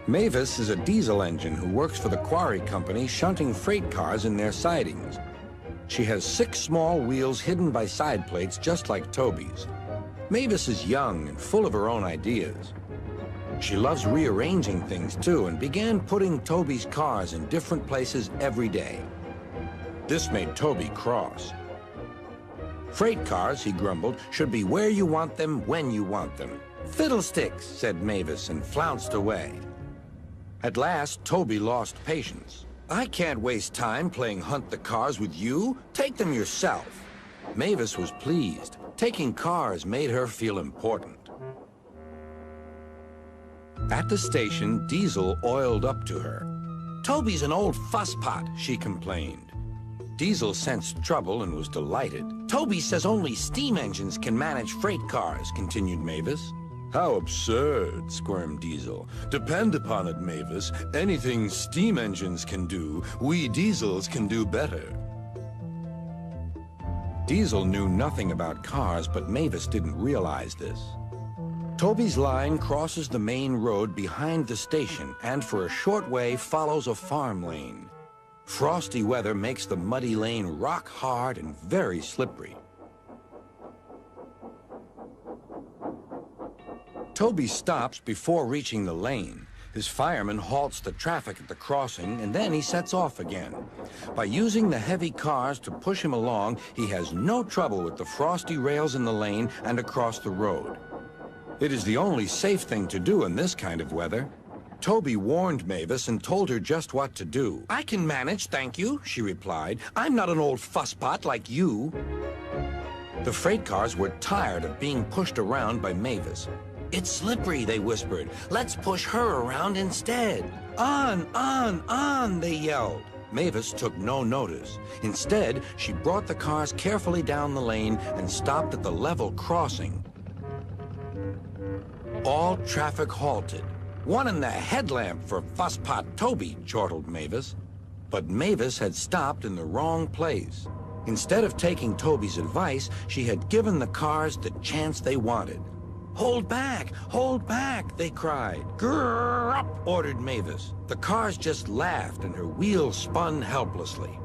Mavis is a diesel engine who works for the quarry company shunting freight cars in their sidings. She has 6 small wheels hidden by side plates just like Toby's. Mavis is young and full of her own ideas. She loves rearranging things too and began putting Toby's cars in different places every day. This made Toby cross. Freight cars, he grumbled, should be where you want them, when you want them. Fiddlesticks, said Mavis and flounced away. At last, Toby lost patience. I can't waste time playing hunt the cars with you. Take them yourself. Mavis was pleased. Taking cars made her feel important. At the station, Diesel oiled up to her. Toby's an old fusspot, she complained. Diesel sensed trouble and was delighted. Toby says only steam engines can manage freight cars, continued Mavis. How absurd, squirmed Diesel. Depend upon it, Mavis. Anything steam engines can do, we diesels can do better. Diesel knew nothing about cars, but Mavis didn't realize this. Toby's line crosses the main road behind the station and for a short way follows a farm lane. Frosty weather makes the muddy lane rock hard and very slippery. Toby stops before reaching the lane. His fireman halts the traffic at the crossing, and then he sets off again. By using the heavy cars to push him along, he has no trouble with the frosty rails in the lane and across the road. It is the only safe thing to do in this kind of weather. Toby warned Mavis and told her just what to do. I can manage, thank you, she replied. I'm not an old fusspot like you. The freight cars were tired of being pushed around by Mavis. It's slippery, they whispered. Let's push her around instead. On, they yelled. Mavis took no notice. Instead, she brought the cars carefully down the lane and stopped at the level crossing. All traffic halted. One in the headlamp for fusspot Toby, chortled Mavis. But Mavis had stopped in the wrong place. Instead of taking Toby's advice, she had given the cars the chance they wanted. Hold back, they cried. Grrr up, ordered Mavis. The cars just laughed and her wheels spun helplessly.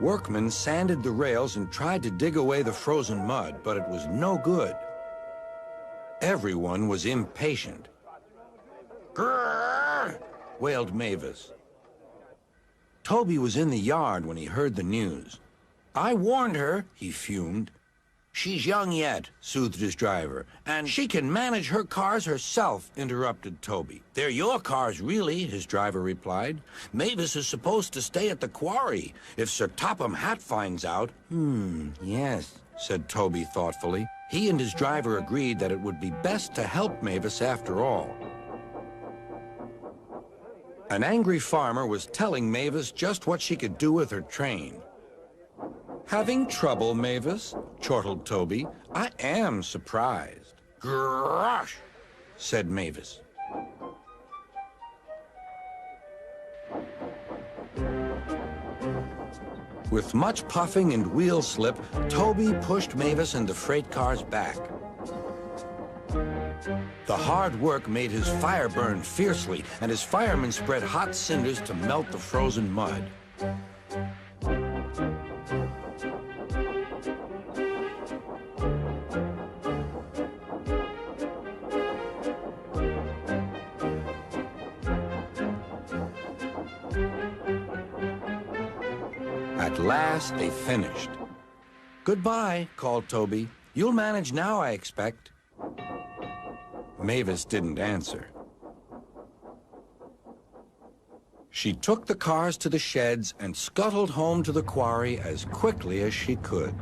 Workmen sanded the rails and tried to dig away the frozen mud, but it was no good. Everyone was impatient. Grrr, wailed Mavis. Toby was in the yard when he heard the news. I warned her, he fumed. She's young yet, soothed his driver, and she can manage her cars herself, interrupted Toby. They're your cars, really, his driver replied. Mavis is supposed to stay at the quarry. If Sir Topham Hatt finds out... Yes, said Toby thoughtfully. He and his driver agreed that it would be best to help Mavis after all. An angry farmer was telling Mavis just what she could do with her train. Having trouble, Mavis? Chortled Toby. I am surprised. Grosh, said Mavis. With much puffing and wheel slip, Toby pushed Mavis and the freight cars back. The hard work made his fire burn fiercely, and his firemen spread hot cinders to melt the frozen mud. At last, they finished. Goodbye, called Toby. You'll manage now, I expect. Mavis didn't answer. She took the cars to the sheds and scuttled home to the quarry as quickly as she could.